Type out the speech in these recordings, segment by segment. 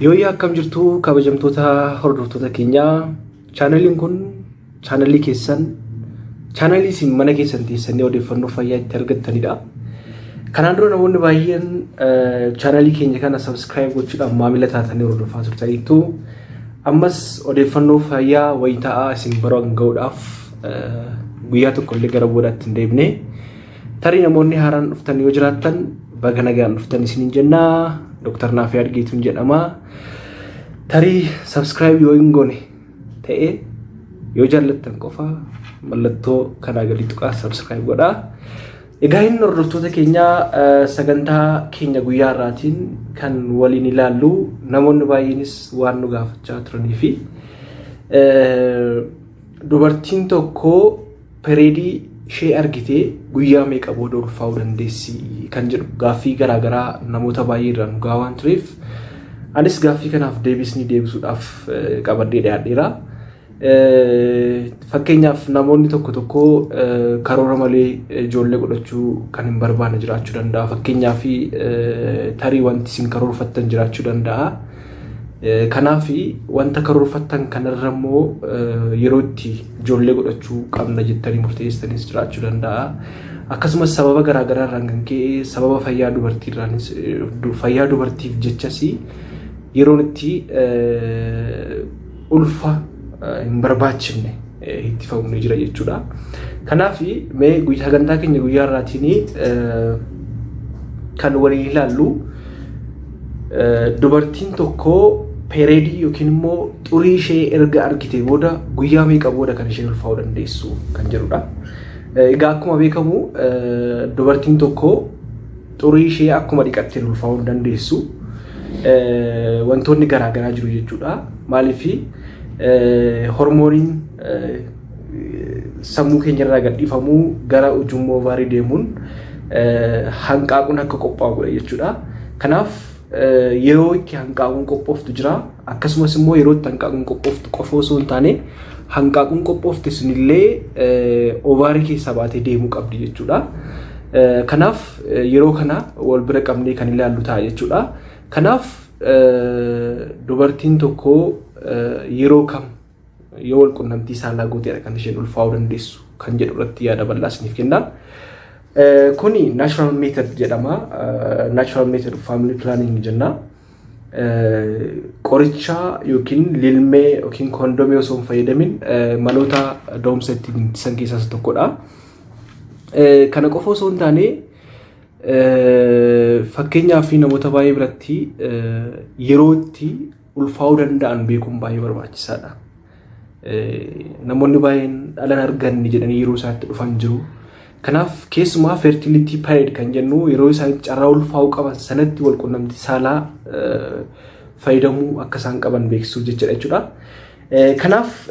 Yooyyaa akkam jirtu kabajamtoota hordoftoota keenyaa. Chaanaliin kun chaanalii keessan, chaanalii isin mana keessan teessanii odeeffannoo fayyaa itti argattanidha. Kanaan dura namoonni baay'een chaanalii keenya kana subscribe gochuudhaan maamila taatanii hordofaa turtaniitu. Ammas odeeffannoo fayyaa wayita'aa isin biraan ga'uudhaaf guyyaa tokkollee gara boodaatti hin deebine. Tarii namoonni haaraan dhuftan yoo jiraattan baga nagaan dhuftan isiniin jennaa. Dr. Naafii Argeetuun jedhama. Tarii subscribe yoo hin goone ta'e yoo jaallattan qofa mallattoo kanaa galii tuqaa subscribe godhaa. Egaa inni hordoftoota keenyaa sagantaa keenya guyyaa irraatiin kan waliin ilaallu namoonni baay'eenis waan nu gaafachaa turanii fi dubartiin tokko peeredi ishee argitee guyyaa meeqa booda ulfaa'uu dandeessi kan jedhu gaaffii garaagaraa namoota baay'ee irraa nu gaafatan waan tureef anis gaaffii kanaaf deebisuudhaaf qabadhee dhiyaadheera. Fakkeenyaaf namoonni tokko karoora malee ijoollee godhachuu kan hin barbaanne jiraachuu danda'a. Fakkeenyaaf tarii wanti isin karoorfattan jiraachuu danda'a. Kanaaf wanta karoorfattan kanarra immoo yeroo itti ijoollee godhachuu qabna jettanii murteessanis jiraachuu danda'a. Akkasumas sababa garaagaraa irraan kan ka'e sababa fayyaa dubartiif jechas yeroon itti ulfa hin barbaachifne itti fa'uun jira jechuudha. Kanaaf mee sagantaa keenya guyyaa irraatiin kan waliin ilaallu dubartiin tokko peeredi yookiin immoo xurii ishee erga argite booda guyyaa meeqa booda kan ishee ulfaa'uu dandeessu kan jedhudha. Egaa akkuma beekamu dubartiin tokko xurii ishee akkuma dhiqattee ulfaa'uu dandeessu. Wantoonni garaagaraa jiru jechuudha. Maaliif hormooniin sammuu keenya irraa gadhiifamuu gara ujummoo ovaarii deemuun hanqaaquun akka qophaa'u godha jechuudha. Kanaaf yeroo itti hanqaaquun qophooftu jira. Akkasumas immoo yeroo itti hanqaaquun qophooftu qofa osoo hin taane hanqaaquun qophoofte sunillee ovaarii keessaa baatee deemuu qabdi jechuudha. Kanaaf yeroo kana wal bira qabnee kan ilaallu ta'a jechuudha. Kanaaf dubartiin tokko yeroo kam yoo wal qunnamtii saalaa gooteedha kan isheen ulfaa'uu dandeessu kan jedhu irratti yaada bal'aa isiniif kenna. Kuni natural method jedhama. Natural method of family planning jenna. Qoricha yookiin lilmee yookiin kondomii osoo hin fayyadamin maloota da'umsa ittiin ittisan keessaa isa tokkodha. Kana qofa osoo hin taane fakkeenyaaf namoota baay'ee biratti yeroo itti ulfaa'uu danda'an beekuun baay'ee barbaachisaadha. Namoonni baay'een dhala hin arganne jedhanii yeroo isaatti dhufan jiru. Kanaaf keessumaa fertility period kan jennu yeroo isaan carraa ulfaa'uu qaban sanatti wal qunnamtii saalaa fayyadamuu akka isaan qaban beeksisuuf jechuudha. Kanaaf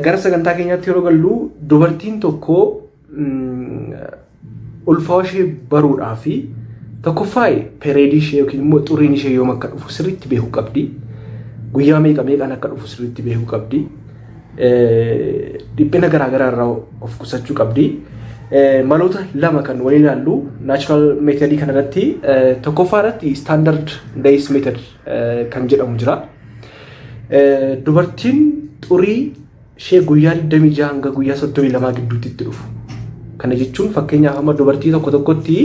gara sagantaa keenyaatti yeroo gallu dubartiin tokko ulfaa'uu ishee baruudhaa fi tokkoffaa peeredi ishee yookiin immoo xuriin ishee yoom akka dhufu sirriitti beekuu qabdi. Guyyaa meeqaan akka dhufu sirriitti beekuu qabdi. Dhiphina garaagaraa irraa of qusachuu qabdi. Maloota lama kan waliin ilaallu natural method kanarratti tokkoffaa irratti standard days method kan jedhamu jira. Dubartiin xurii ishee guyyaa 26 hanga guyyaa 32 gidduutti itti dhufu. Kana jechuun fakkeenyaaf amma dubartii tokkotti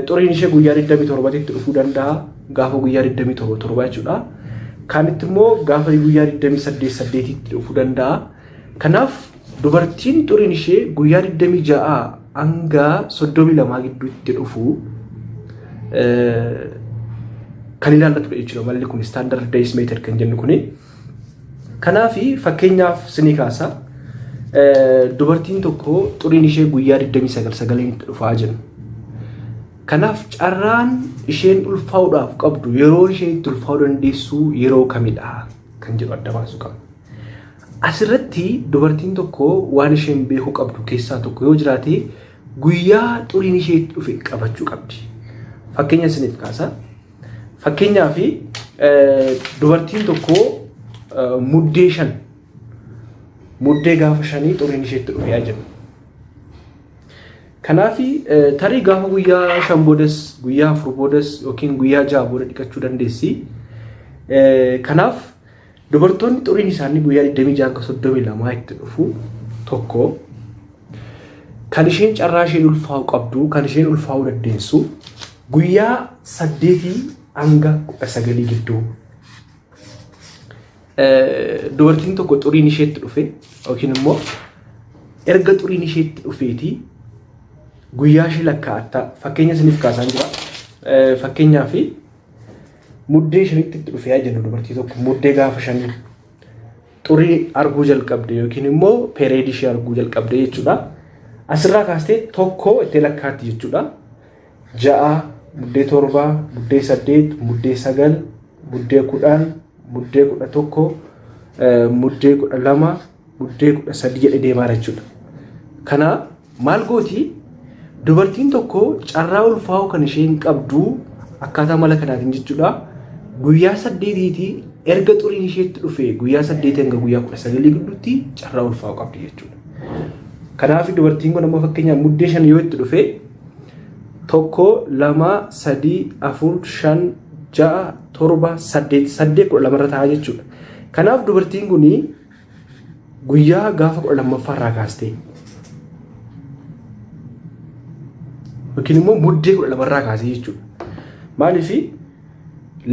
xuriin ishee guyyaa 27 itti dhufuu danda'a. Gaafa guyyaa 27 jechuudha. Kaanitti immoo gaafa guyyaa 28 itti dhufuu danda'a. Kanaaf dubartiin xuriin ishee guyyaa 26 hanga 32 gidduutti dhufu kan ilaallatudha jechuudha. Malli kun standard days method kan jennu kuni. Kanaaf fakkeenyaaf sinii kaasa dubartiin tokko xuriin ishee guyyaa 29 itti dhufaa jenna. Kanaaf carraan isheen ulfaa'uudhaaf qabdu yeroo isheen itti ulfaa'uu dandeessu yeroo kamidha kan jedhu adda baasuu qabna. Asirratti dubartiin tokko waan isheen beekuu qabdu keessaa tokko yoo jiraate guyyaa xuriin ishee itti dhufe qabachuu qabdi. Fakkeenya isiniif kaasa. Fakkeenyaaf dubartiin tokko muddee gaafa 5 xuriin ishee itti dhufe jenna. Kanaaf tarii gaafa guyyaa 5 boodas guyyaa 4 boodas yookiin guyyaa 6 booda dhiqachuu dandeessi. Kanaaf dubartoonni xuriin isaanii guyyaa 26-32 itti dhufu tokko kan isheen carraa isheen ulfaa'u qabdu kan isheen ulfaa'uu dandeessu guyyaa 8 hanga 9 gidduu. Dubartiin tokko xuriin isheetti dhufe yookiin immoo erga xuriin isheetti dhufeeti guyyaa ishee lakkaa'atta. Fakkeenya isiniif kaasaan jira. Fakkeenyaaf muddee shanitti itti dhufee jennu dubartii tokko muddee gaafa shanii xurii arguu jalqabde yookiin immoo peeredi ishee arguu jalqabde jechuudha. Asirraa kaastee tokko itti lakkaatti jechuudha. 6, muddee 7, muddee 8, muddee 9, muddee 10, muddee 11, muddee 12, muddee 13 jedhee deemaa jechuudha. Kana maal gooti dubartiin tokko carraa ulfaa'uu kan isheen qabdu akkaataa mala kanaatiin jechuudha. Guyyaa 8 erga xuriin isheetti dhufe guyyaa 8 hanga guyyaa 19 gidduutti carraa ulfaa'uu qabdi jechuudha. Kanaaf dubartiin kun amma fakkeenyaaf muddee 5 yoo itti dhufe 1, 2, 3, 4, 5, 6, 7, 8, 8 12 irra ta'a jechuudha. Kanaaf dubartiin kun guyyaa gaafa 12 irraa kaastee yookiin immoo muddee 12 irraa kaasee jechuudha. Maaliif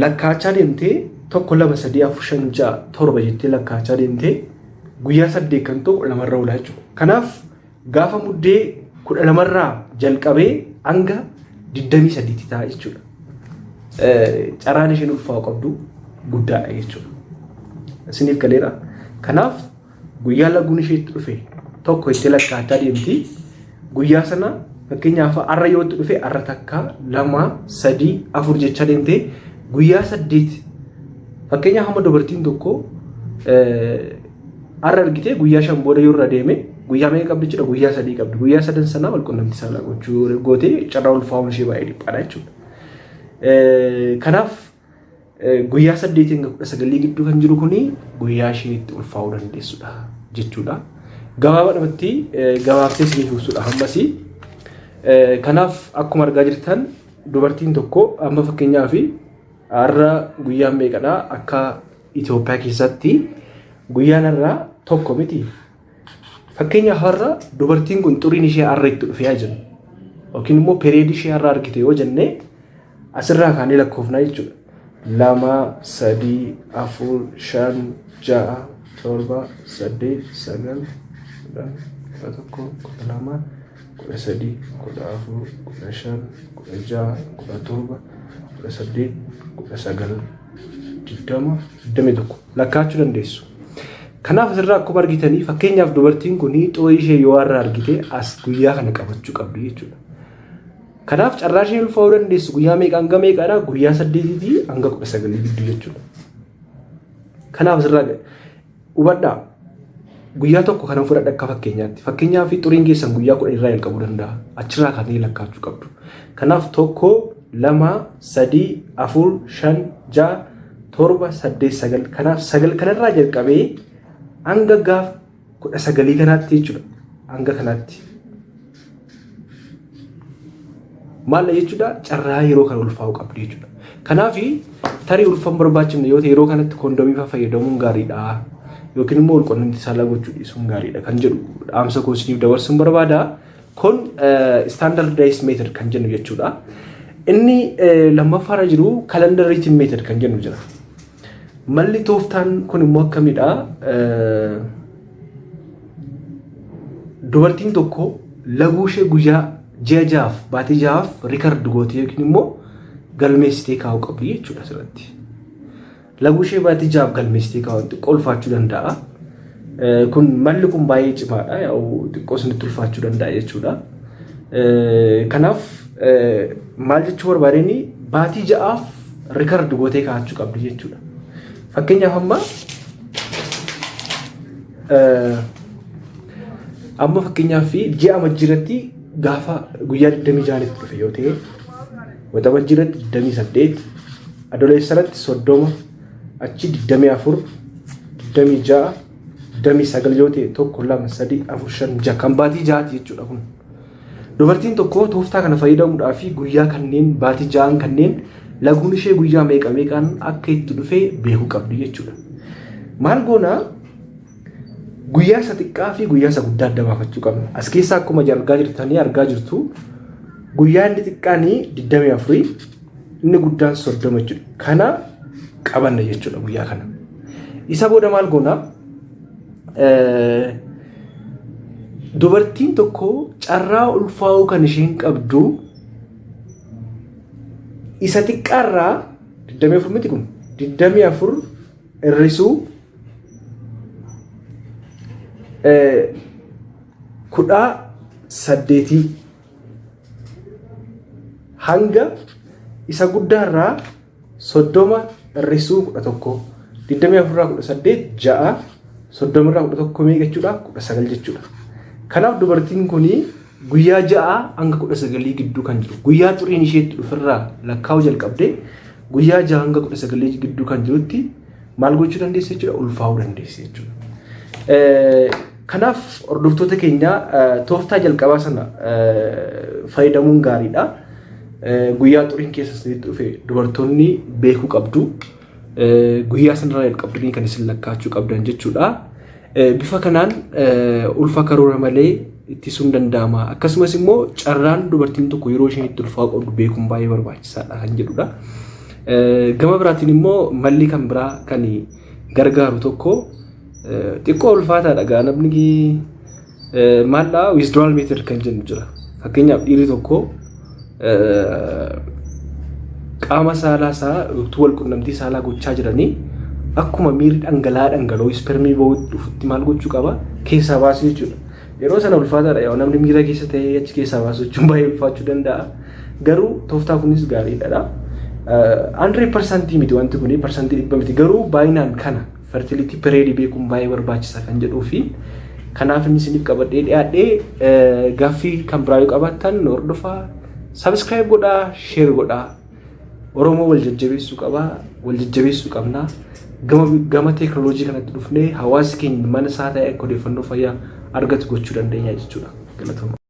lakkaachaa deemtee 1, 2, 3, 4, 5, 6, 7 jettee lakkaachaa deemtee guyyaa 8 kan ta'u 12 irra oolaa jechuudha. Kanaaf gaafa muddee 12 irraa jalqabee hanga 23 ta'a jechuudha. Carraan isheen ulfaa'uu qabdu guddaadha jechuudha. Isiniif galeera. Kanaaf guyyaa laguun isheetti dhufe tokko itti lakkaachaa deemti. Guyyaa sana fakkeenyaaf har'a yoo itti dhufe har'a takka 2, 3, 4 jechaa deemtee guyyaa 8 fakkeenyaaf hamma dubartiin tokko har'a argitee guyyaa 5 booda yoo irra deeme guyyaa meeqa qabdi jechuudha? Guyyaa 3 qabdi. Guyyaa 3 sana wal qunnamtii saalaa gochuu gootee carraa ulfaa'uun ishee baay'ee dhiphaadha jechuudha. Kanaaf guyyaa 8 hanga 19 gidduu kan jiru kuni guyyaa isheen itti ulfaa'uu dandeessudha jechuudha. Gabaabadhumatti gabaabsee isiniif ibsuudha hammasii. Kanaaf akkuma argaa jirtan dubartiin tokko amma fakkeenyaaf har'a guyyaa meeqadha akka Itoophiyaa keessatti guyyaan har'a tokko miti. Fakkeenyaaf har'a dubartiin kun xuriin ishee har'a itti dhufee jiru yookiin immoo peeredi ishee har'a argite yoo jenne asirraa kaanee lakkoofnaa jechuudha. 2, 3, 4, 5, 6, 7, 8, 9, 10, 11, 12, 13, 14, 15, 16, 17, 18, 19, 20, 21 lakkaachuu dandeessu. Kanaaf asirraa akkuma argitanii fakkeenyaaf dubartiin kun xurii ishee yoo har'a argite as guyyaa kana qabachuu qabdu jechuudha. Kanaaf carraa isheen ulfaa'uu dandeessu guyyaa meeqa hanga meeqadha? Guyyaa 8 hanga 19 gidduu jechuudha. Kanaaf asirraa hubadhaa guyyaa tokko kana fudhadha akka fakkeenyaatti. Fakkeenyaaf xuriin keessan guyyaa 10 irraa jalqabuu danda'a. Achirraa kaanee lakkaachuu qabdu. Kanaaf 1, 2, 3, 4, 5, 6, 7, 8, 9 kanaaf 9 kanarraa jalqabee hanga gaaf 19 kanaatti jechuudha. Hanga kanaatti. Maal jechuudha? Carraa yeroo kana ulfaa'uu qabdi jechuudha. Kanaaf tarii ulfaan barbaachifne yoo ta'e yeroo kanatti kondomii fayyadamuun gaariidha. Yookiin immoo qunnamtii saalaa gochuu dhiisuun gaariidha kan jedhu dhaamsa koo isiniif dabarsuun barbaada. Kun standardized method kan jennu jechuudha. Inni lammaffaarra jiru calendar written method kan jennu jira. Malli tooftaan kun immoo akkamidha? Dubartiin tokko laguu ishee guyyaa ji'a 6 baatii 6 record gootee yookiin immoo galmeessitee kaa'uu qabdi jechuudha asirratti. Laguu ishee baatii 6 galmeessitee kaa'uun xiqqoo ulfaachuu danda'a. Kun malli kun baay'ee cimaadha. Yaa'u xiqqoo isinitti ulfaachuu danda'a jechuudha. Kanaaf maal jechuu barbaadeni baatii 6 record gootee kaa'achuu qabdi jechuudha. Fakkeenyaaf amma fakkeenyaaf ji'a majjiirratti gaafa guyyaa 26 itti dhufe yoo ta'e wata majjiirratti 28 adoleessarratti 30 achi 24 26 29 yoo ta'e 1 2 3 4 5 6 kan baatii 6 jechuudha kun. Dubartiin tokko tooftaa kana fayyadamuudhaaf guyyaa kanneen baatii 6 kanneen laguun ishee guyyaa meeqaan akka itti dhufee beekuu qabdi jechuudha. Maal goona guyyaa isa xiqqaa fi guyyaa isa guddaa adda baafachuu qabna. As keessaa akkuma argaa jirtu guyyaa inni xiqqaanii 24 inni guddaan 30 jechuudha. Kana qabanna jechuudha guyyaa kana. Isa booda maal goona dubartiin tokko carraa ulfaa'uu kan isheen qabdu isa xiqqaarraa 24 miti kun 24 irrisuu 18 hanga isa guddaarraa 30 irrisuu 11 24 irraa 18 6 30 irraa 11 meeqa jechuudha 19 jechuudha. Kanaaf dubartiin kuni guyyaa 6 hanga 19 gidduu kan jiru guyyaa xuriin isheetti dhufirraa lakkaa'uu jalqabde guyyaa 6 hanga 19 gidduu kan jirutti maal gochuu dandeesse jechuudha ulfaa'uu dandeesse jechuudha. Kanaaf hordoftoota keenya tooftaa jalqabaa sana fayyadamuun gaariidha. Guyyaa xuriin keessatti dhufe dubartoonni beekuu qabdu. Guyyaa sanarraa jalqabdanii kan isin lakkaa'achuu qabdan jechuudha. Bifa kanaan ulfa karoora malee ittisuun danda'ama. Akkasumas immoo carraan dubartiin tokko yeroo isheen itti ulfaa'uu qabdu beekuun baay'ee barbaachisaadha kan jedhudha. Gama biraatiin immoo malli kan biraa kan gargaaru tokko xiqqoo ulfaataadha. Namni maallaa withdrawal method kan jennu jira. Fakkeenyaaf dhiirri tokko qaama saalaa isaa wal qunnamtii saalaa gochaa jiranii akkuma miirri dhangala'oo ispermii ba'uu dhufutti maal gochuu qaba keessaa baasuu jechuudha. Yeroo sana ulfaataadha yoo namni miira keessa ta'ee achi keessaa baasuu jechuun baay'ee ulfaachuu danda'a. Garuu tooftaa kunis gaariidha. 100% miti wanti kuni percentii 100 miti garuu baay'inaan kana fertility peeredi beekuun baay'ee barbaachisaa kan jedhuu fi kanaaf inni isiniif qabadhee dhiyaadhee gaaffii kan biraa yoo qabaattan hordofaa subscribe godhaa share godhaa. Oromoo wal jajjabeessuu qabna. Gama teekinooloojii kanatti dhufnee hawaasni keenya mana isaa ta'e akka odeeffannoo fayyaa argatu gochuu dandeenya jechuudha. Galatoomaa.